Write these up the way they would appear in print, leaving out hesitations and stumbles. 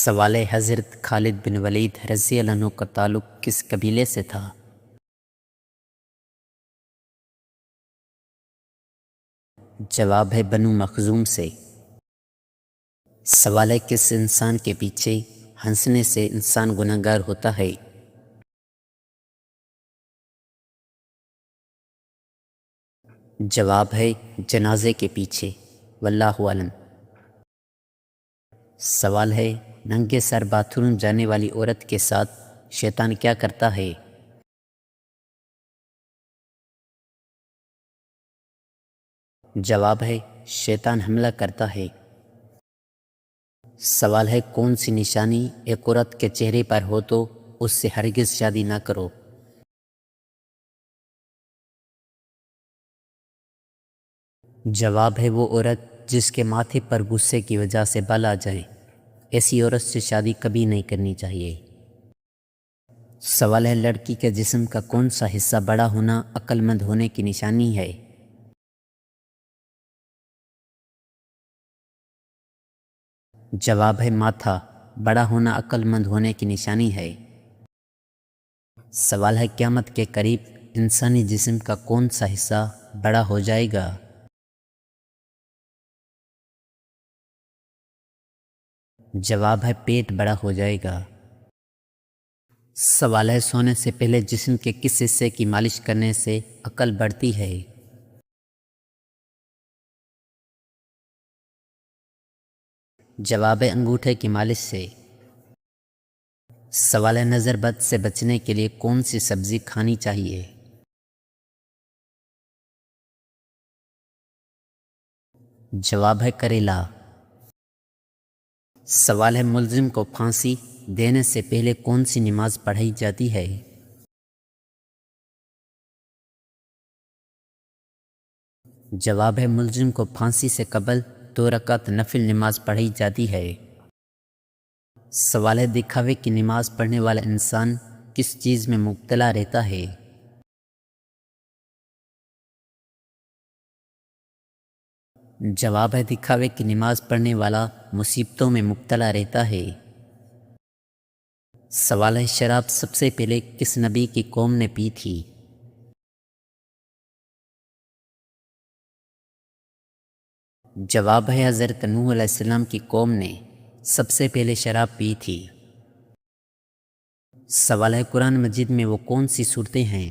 سوال حضرت خالد بن ولید رضی اللہ عنہ کا تعلق کس قبیلے سے تھا؟ جواب ہے بنو مخزوم سے۔ سوال ہے کس انسان کے پیچھے ہنسنے سے انسان گناہگار ہوتا ہے؟ جواب ہے جنازے کے پیچھے، واللہ اعلم۔ سوال ہے ننگے سر باتھ روم جانے والی عورت کے ساتھ شیطان کیا کرتا ہے؟ جواب ہے شیطان حملہ کرتا ہے۔ سوال ہے کون سی نشانی ایک عورت کے چہرے پر ہو تو اس سے ہرگز شادی نہ کرو؟ جواب ہے وہ عورت جس کے ماتھے پر غصے کی وجہ سے بال آ جائے، ایسی عورت سے شادی کبھی نہیں کرنی چاہیے۔ سوال ہے لڑکی کے جسم کا کون سا حصہ بڑا ہونا عقل مند ہونے کی نشانی ہے؟ جواب ہے ماتھا بڑا ہونا عقل مند ہونے کی نشانی ہے۔ سوال ہے قیامت کے قریب انسانی جسم کا کون سا حصہ بڑا ہو جائے گا؟ جواب ہے پیٹ بڑا ہو جائے گا۔ سوال ہے سونے سے پہلے جسم کے کس حصے کی مالش کرنے سے عقل بڑھتی ہے؟ جواب ہے انگوٹھے کی مالش سے۔ سوال ہے نظر بد سے بچنے کے لیے کون سی سبزی کھانی چاہیے؟ جواب ہے کریلا۔ سوال ہے ملزم کو پھانسی دینے سے پہلے کون سی نماز پڑھی جاتی ہے؟ جواب ہے ملزم کو پھانسی سے قبل 2 رکعت نفل نماز پڑھی جاتی ہے۔ سوال ہے دکھاوے کی نماز پڑھنے والا انسان کس چیز میں مبتلا رہتا ہے؟ جواب ہے دکھاوے کی نماز پڑھنے والا مصیبتوں میں مبتلا رہتا ہے۔ سوال ہے شراب سب سے پہلے کس نبی کی قوم نے پی تھی؟ جواب ہے حضرت نوح علیہ السلام کی قوم نے سب سے پہلے شراب پی تھی۔ سوال ہے قرآن مجید میں وہ کون سی صورتیں ہیں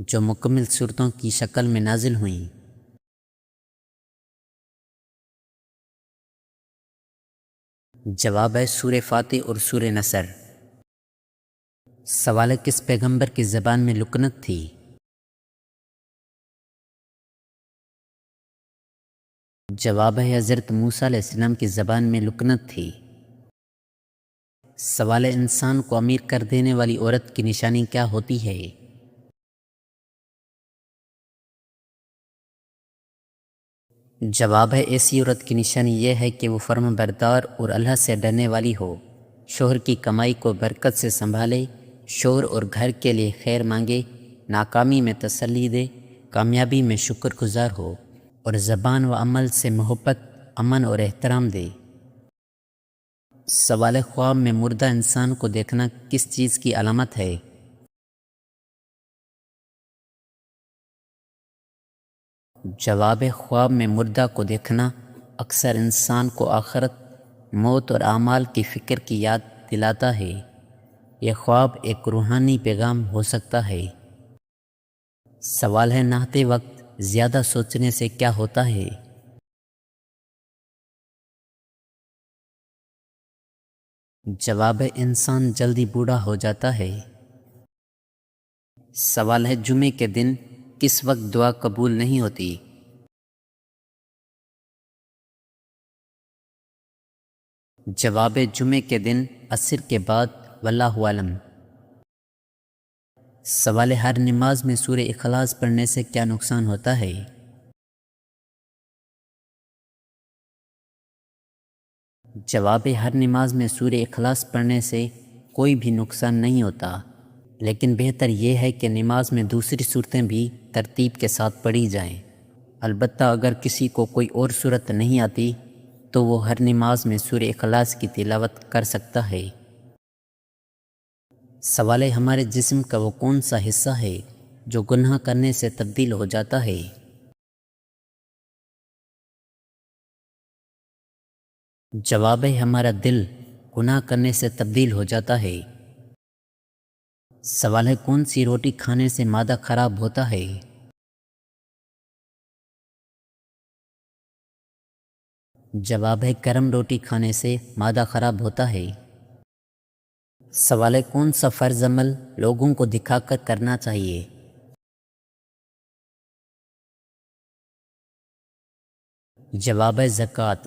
جو مکمل صورتوں کی شکل میں نازل ہوئیں؟ جواب ہے سورہ فاتح اور سورہ نصر۔ سوال ہے کس پیغمبر کی زبان میں لکنت تھی؟ جواب ہے حضرت موسیٰ علیہ السلام کی زبان میں لکنت تھی۔ سوال ہے انسان کو امیر کر دینے والی عورت کی نشانی کیا ہوتی ہے؟ جواب ہے ایسی عورت کی نشانی یہ ہے کہ وہ فرما بردار اور اللہ سے ڈرنے والی ہو، شوہر کی کمائی کو برکت سے سنبھالے، شوہر اور گھر کے لیے خیر مانگے، ناکامی میں تسلی دے، کامیابی میں شکر گزار ہو، اور زبان و عمل سے محبت، امن اور احترام دے۔ سوال ہے خواب میں مردہ انسان کو دیکھنا کس چیز کی علامت ہے؟ جواب ہے خواب میں مردہ کو دیکھنا اکثر انسان کو آخرت، موت اور اعمال کی فکر کی یاد دلاتا ہے۔ یہ خواب ایک روحانی پیغام ہو سکتا ہے۔ سوال ہے نہاتے وقت زیادہ سوچنے سے کیا ہوتا ہے؟ جواب ہے انسان جلدی بوڑھا ہو جاتا ہے۔ سوال ہے جمعے کے دن کس وقت دعا قبول نہیں ہوتی؟ جواب ہے جمعے کے دن عصر کے بعد، واللہ اعلم۔ سوال ہے ہر نماز میں سورہ اخلاص پڑھنے سے کیا نقصان ہوتا ہے؟ جواب ہے ہر نماز میں سورہ اخلاص پڑھنے سے کوئی بھی نقصان نہیں ہوتا، لیکن بہتر یہ ہے کہ نماز میں دوسری صورتیں بھی ترتیب کے ساتھ پڑھی جائیں۔ البتہ اگر کسی کو کوئی اور صورت نہیں آتی تو وہ ہر نماز میں سورہ اخلاص کی تلاوت کر سکتا ہے۔ سوال ہے ہمارے جسم کا وہ کون سا حصہ ہے جو گناہ کرنے سے تبدیل ہو جاتا ہے؟ جواب ہے ہمارا دل گناہ کرنے سے تبدیل ہو جاتا ہے۔ سوال ہے کون سی روٹی کھانے سے معدہ خراب ہوتا ہے؟ جواب ہے گرم روٹی کھانے سے معدہ خراب ہوتا ہے۔ سوال ہے کون سا فرض عمل لوگوں کو دکھا کر کرنا چاہیے؟ جواب ہے زکوٰۃ۔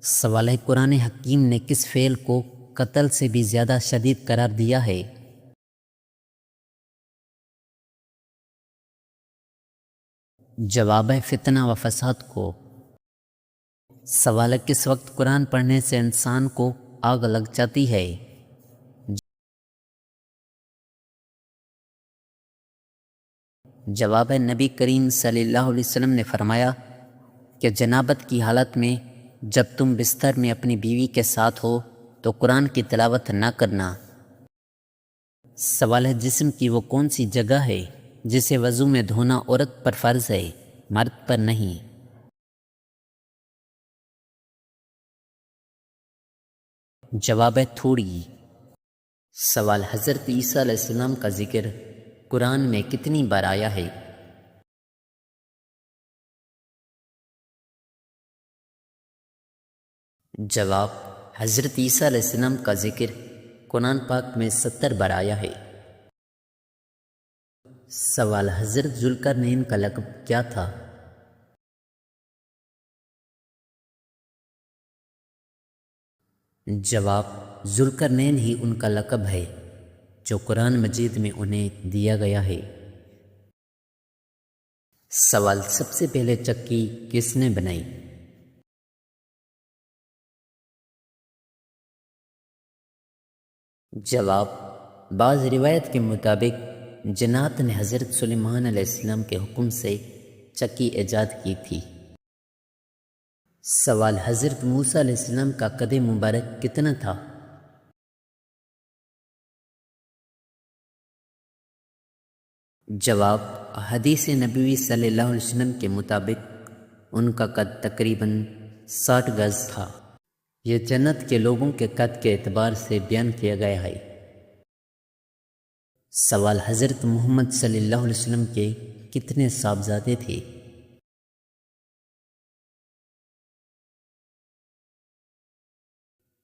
سوال ہے قرآن حکیم نے کس فعل کو قتل سے بھی زیادہ شدید قرار دیا ہے؟ جواب ہے فتنہ و فساد کو۔ سوال ہے کس وقت قرآن پڑھنے سے انسان کو آگ لگ جاتی ہے؟ جواب ہے نبی کریم صلی اللہ علیہ وسلم نے فرمایا کہ جنابت کی حالت میں جب تم بستر میں اپنی بیوی کے ساتھ ہو تو قرآن کی تلاوت نہ کرنا۔ سوال ہے جسم کی وہ کون سی جگہ ہے جسے وضو میں دھونا عورت پر فرض ہے مرد پر نہیں؟ جواب ہے تھوڑی۔ سوال حضرت عیسیٰ علیہ السلام کا ذکر قرآن میں کتنی بار آیا ہے؟ جواب حضرت عیسیٰ علیہ السلام کا ذکر قرآن پاک میں 70 بار آیا ہے۔ سوال حضرت ذوالقرنین کا لقب کیا تھا؟ جواب ذوالقرنین ہی ان کا لقب ہے جو قرآن مجید میں انہیں دیا گیا ہے۔ سوال سب سے پہلے چکی کس نے بنائی؟ جواب بعض روایت کے مطابق جنات نے حضرت سلیمان علیہ السلام کے حکم سے چکی ایجاد کی تھی۔ سوال حضرت موسیٰ علیہ السلام کا قد مبارک کتنا تھا؟ جواب حدیث نبوی صلی اللہ علیہ وسلم کے مطابق ان کا قد تقریباً 60 گز تھا۔ یہ جنت کے لوگوں کے قد کے اعتبار سے بیان کیا گیا ہے۔ سوال حضرت محمد صلی اللہ علیہ وسلم کے کتنے صاحبزادے تھے؟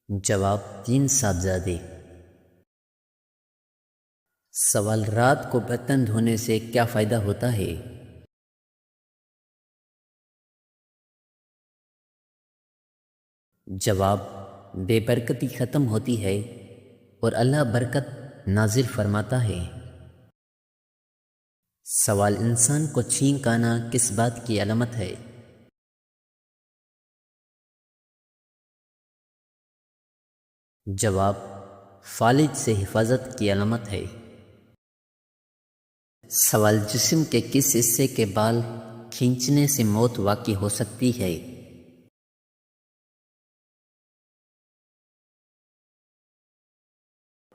جواب 3 صاحبزادے۔ سوال رات کو برتن دھونے سے کیا فائدہ ہوتا ہے؟ جواب بے برکتی ختم ہوتی ہے اور اللہ برکت نازل فرماتا ہے۔ سوال انسان کو چھینک آنا کس بات کی علامت ہے؟ جواب فالج سے حفاظت کی علامت ہے۔ سوال جسم کے کس حصے کے بال کھینچنے سے موت واقع ہو سکتی ہے؟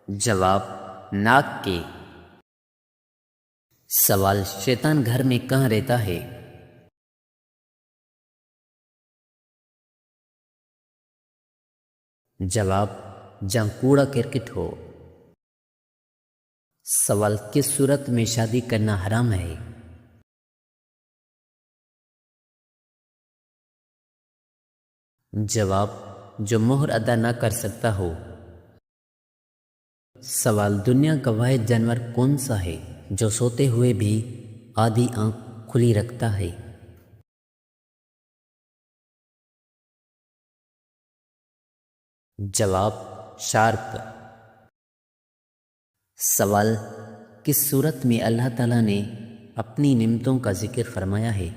جواب ناک کے۔ سوال شیطان گھر میں کہاں رہتا ہے؟ جواب جہاں کوڑا کرکٹ ہو۔ سوال کس صورت میں شادی کرنا حرام ہے؟ جواب جو مہر ادا نہ کر سکتا ہو۔ سوال دنیا کا واحد جانور کون سا ہے جو سوتے ہوئے بھی آدھی آنکھ کھلی رکھتا ہے؟ جواب شارک۔ سوال کس صورت میں اللہ تعالیٰ نے اپنی نعمتوں کا ذکر فرمایا ہے؟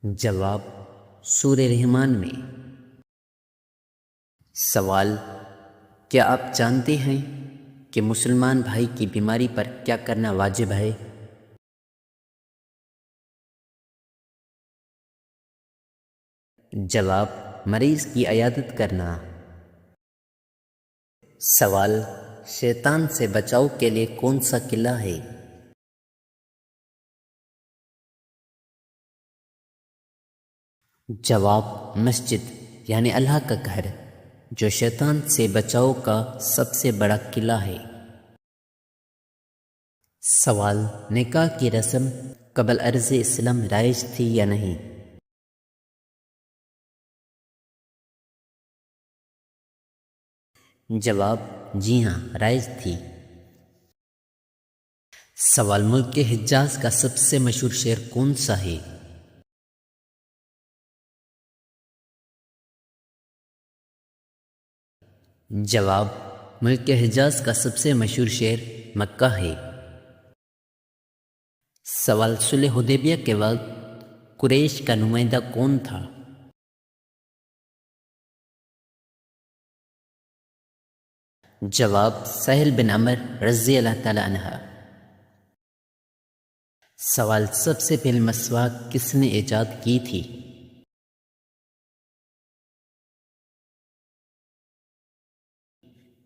جواب سورہ رحمان میں۔ سوال کیا آپ جانتے ہیں کہ مسلمان بھائی کی بیماری پر کیا کرنا واجب ہے؟ جواب: مریض کی عیادت کرنا۔ سوال: شیطان سے بچاؤ کے لیے کون سا قلعہ ہے؟ جواب: مسجد یعنی اللہ کا گھر، جو شیطان سے بچاؤ کا سب سے بڑا قلعہ ہے۔ سوال: نکاح کی رسم قبل عرض اسلام رائج تھی یا نہیں؟ جواب: جی ہاں، رائج تھی۔ سوال: ملک حجاز کا سب سے مشہور شعر کون سا ہے؟ جواب: ملک حجاز کا سب سے مشہور شعر مکہ ہے۔ سوال: صلح حدیبیہ کے وقت قریش کا نمائندہ کون تھا؟ جواب: سہل بن عمر رضی اللہ تعالی عنہ۔ سوال: سب سے پہلے مسواک کس نے ایجاد کی تھی؟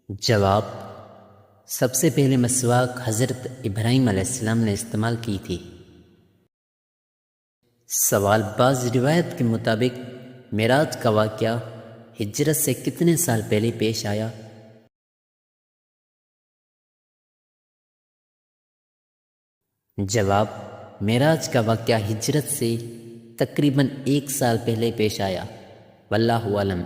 جواب: سب سے پہلے مسواک حضرت ابراہیم علیہ السلام نے استعمال کی تھی۔ سوال: بعض روایت کے مطابق معراج کا واقعہ ہجرت سے کتنے سال پہلے پیش آیا؟ جواب: معراج کا واقعہ ہجرت سے تقریباً 1 سال پہلے پیش آیا، واللہ اعلم۔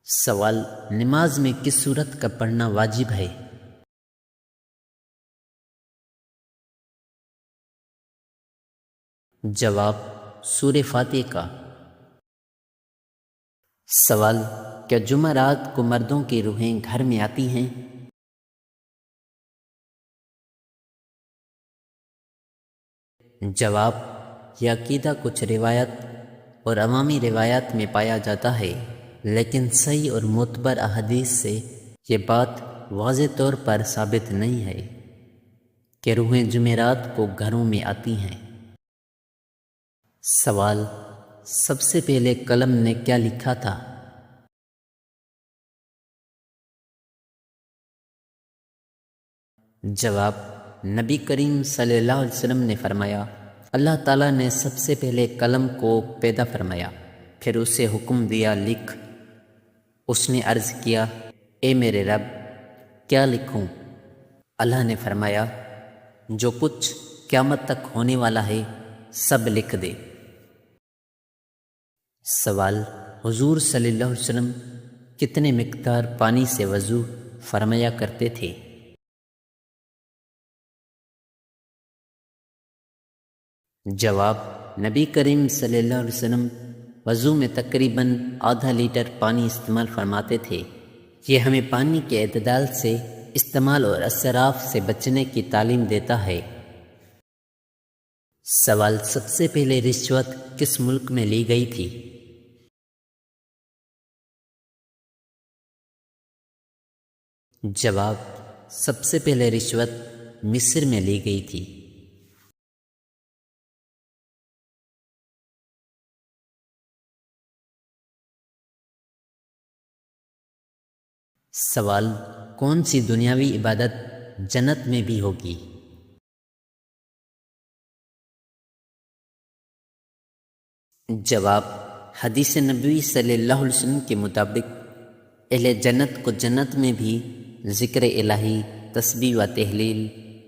سوال: نماز میں کس سورت کا پڑھنا واجب ہے؟ جواب: سورہ فاتحہ کا۔ سوال: کیا جمعرات کو مردوں کی روحیں گھر میں آتی ہیں؟ جواب: یہ عقیدہ کچھ روایت اور عوامی روایات میں پایا جاتا ہے، لیکن صحیح اور معتبر احادیث سے یہ بات واضح طور پر ثابت نہیں ہے کہ روحیں جمعرات کو گھروں میں آتی ہیں۔ سوال: سب سے پہلے قلم نے کیا لکھا تھا؟ جواب: نبی کریم صلی اللہ علیہ وسلم نے فرمایا، اللہ تعالیٰ نے سب سے پہلے قلم کو پیدا فرمایا، پھر اسے حکم دیا لکھ۔ اس نے عرض کیا، اے میرے رب، کیا لکھوں؟ اللہ نے فرمایا، جو کچھ قیامت تک ہونے والا ہے سب لکھ دے۔ سوال: حضور صلی اللہ علیہ وسلم کتنے مقدار پانی سے وضو فرمایا کرتے تھے؟ جواب: نبی کریم صلی اللہ علیہ وسلم وضو میں تقریباً ½ لیٹر پانی استعمال فرماتے تھے۔ یہ ہمیں پانی کے اعتدال سے استعمال اور اسراف سے بچنے کی تعلیم دیتا ہے۔ سوال: سب سے پہلے رشوت کس ملک میں لی گئی تھی؟ جواب: سب سے پہلے رشوت مصر میں لی گئی تھی۔ سوال: کون سی دنیاوی عبادت جنت میں بھی ہوگی؟ جواب: حدیث نبوی صلی اللہ علیہ وسلم کے مطابق اہل جنت کو جنت میں بھی ذکر الہی، تسبیح و تحلیل،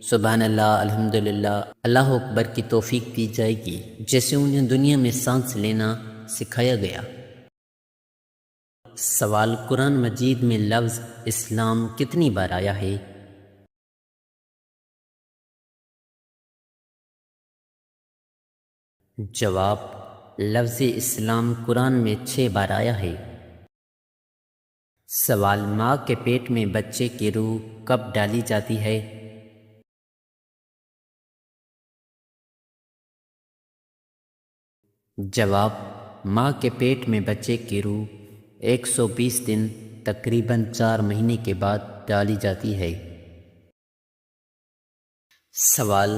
سبحان اللہ، الحمدللہ، اللہ اکبر کی توفیق دی جائے گی، جیسے انہیں دنیا میں سانس لینا سکھایا گیا۔ سوال: قرآن مجید میں لفظ اسلام کتنی بار آیا ہے؟ جواب: لفظ اسلام قرآن میں 6 بار آیا ہے۔ سوال: ماں کے پیٹ میں بچے کی روح کب ڈالی جاتی ہے؟ جواب: ماں کے پیٹ میں بچے کی روح 120 دن تقریباً 4 مہینے کے بعد ڈالی جاتی ہے۔ سوال: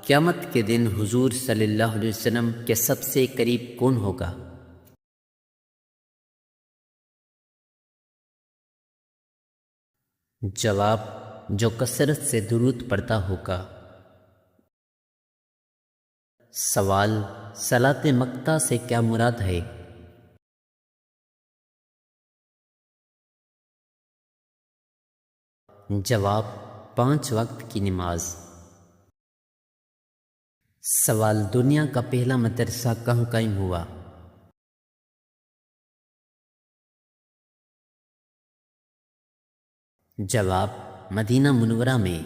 قیامت کے دن حضور صلی اللہ علیہ وسلم کے سب سے قریب کون ہوگا؟ جواب: جو کثرت سے درود پڑھتا ہوگا۔ سوال: صلاۃ مقطع سے کیا مراد ہے؟ جواب: 5 وقت کی نماز۔ سوال: دنیا کا پہلا مدرسہ کہاں قائم ہوا؟ جواب: مدینہ منورہ میں۔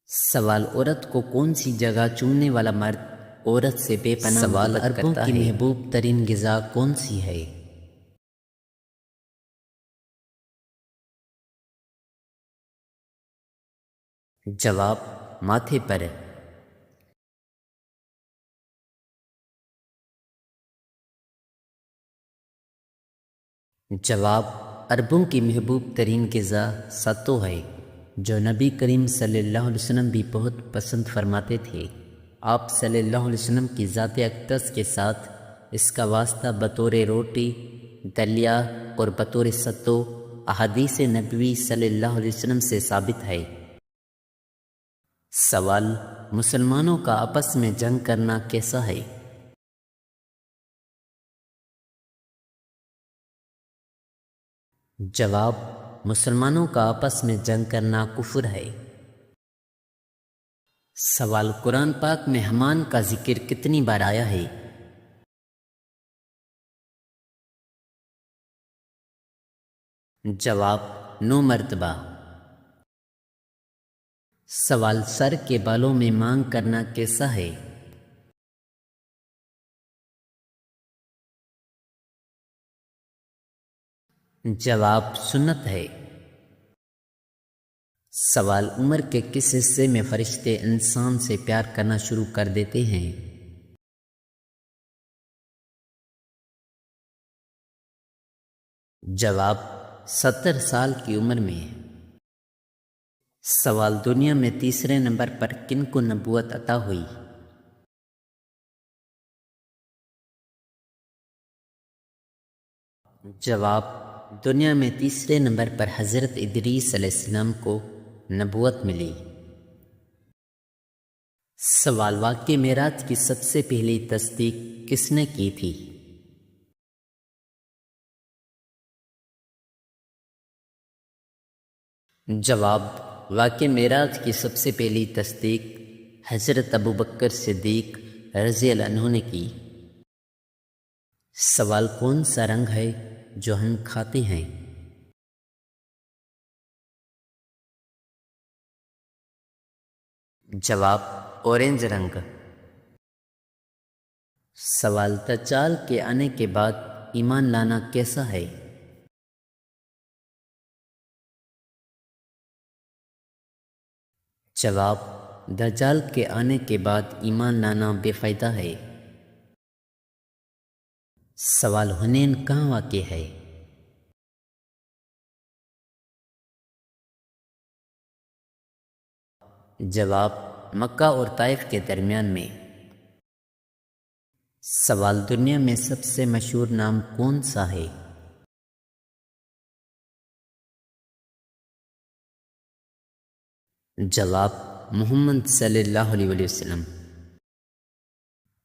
سوال: عورت کو کون سی جگہ چومنے والا مرد عورت سے بے پناہ محبت کرتا ہے؟ سوال: عربوں کی محبوب ترین غذا کون سی ہے؟ جواب: ماتھے پر۔ جواب: عربوں کی محبوب ترین غذا ستو ہے، جو نبی کریم صلی اللہ علیہ وسلم بھی بہت پسند فرماتے تھے۔ آپ صلی اللہ علیہ وسلم کی ذات اقدس کے ساتھ اس کا واسطہ بطور روٹی، دلیا اور بطور ستو احادیث نبوی صلی اللہ علیہ وسلم سے ثابت ہے۔ سوال: مسلمانوں کا آپس میں جنگ کرنا کیسا ہے؟ جواب: مسلمانوں کا آپس میں جنگ کرنا کفر ہے۔ سوال: قرآن پاک میں حمان کا ذکر کتنی بار آیا ہے؟ جواب: 9 مرتبہ۔ سوال: سر کے بالوں میں مانگ کرنا کیسا ہے؟ جواب: سنت ہے۔ سوال: عمر کے کس حصے میں فرشتے انسان سے پیار کرنا شروع کر دیتے ہیں؟ جواب: 70 سال کی عمر میں۔ سوال: دنیا میں تیسرے نمبر پر کن کو نبوت عطا ہوئی؟ جواب: دنیا میں تیسرے نمبر پر حضرت ادریس علیہ السلام کو نبوت ملی۔ سوال: واقعہ معراج کی سب سے پہلی تصدیق کس نے کی تھی؟ جواب: واقعہ معراج کی سب سے پہلی تصدیق حضرت ابوبکر صدیق رضی اللہ عنہ نے کی۔ سوال: کون سا رنگ ہے جو ہم کھاتے ہیں؟ جواب: اورنج رنگ۔ سوال: دجال کے آنے کے بعد ایمان لانا کیسا ہے؟ جواب: دجال کے آنے کے بعد ایمان لانا بے فائدہ ہے۔ سوال: حنین کہاں واقع ہے؟ جواب: مکہ اور طائف کے درمیان میں۔ سوال: دنیا میں سب سے مشہور نام کون سا ہے؟ جواب: محمد صلی اللہ علیہ وسلم۔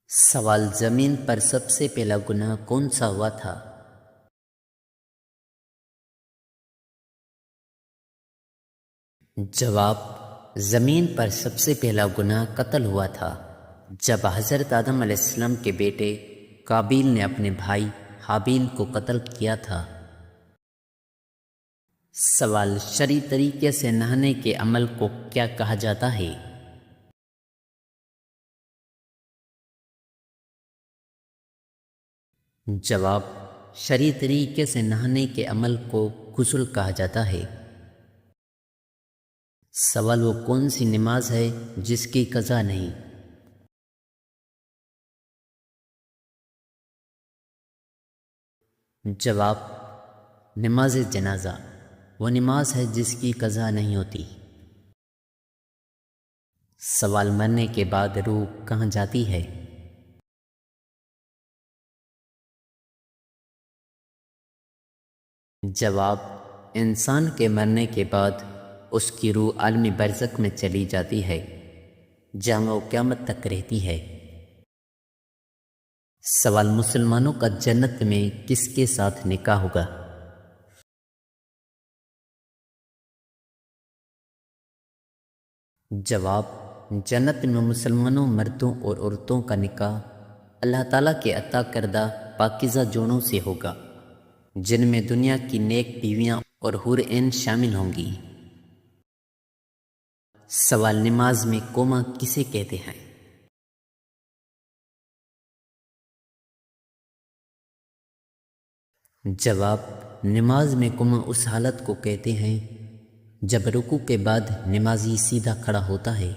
سوال: زمین پر سب سے پہلا گناہ کون سا ہوا تھا؟ جواب: زمین پر سب سے پہلا گناہ قتل ہوا تھا، جب حضرت آدم علیہ السلام کے بیٹے قابیل نے اپنے بھائی حابیل کو قتل کیا تھا۔ سوال: شرعی طریقے سے نہانے کے عمل کو کیا کہا جاتا ہے؟ جواب: شرعی طریقے سے نہانے کے عمل کو غسل کہا جاتا ہے۔ سوال: وہ کون سی نماز ہے جس کی قضا نہیں؟ جواب: نماز جنازہ۔ وہ نماز ہے جس کی قضا نہیں ہوتی۔ سوال: مرنے کے بعد روح کہاں جاتی ہے؟ جواب: انسان کے مرنے کے بعد اس کی روح عالم برزخ میں چلی جاتی ہے جہاں وہ قیامت تک رہتی ہے۔ سوال: مسلمانوں کا جنت میں کس کے ساتھ نکاح ہوگا؟ جواب: جنت میں مسلمانوں مردوں اور عورتوں کا نکاح اللہ تعالیٰ کے عطا کردہ پاکیزہ جوڑوں سے ہوگا، جن میں دنیا کی نیک بیویاں اور حور عین شامل ہوں گی۔ سوال: نماز میں قومہ کسے کہتے ہیں؟ جواب: نماز میں قومہ اس حالت کو کہتے ہیں جب رکوع کے بعد نمازی سیدھا کھڑا ہوتا ہے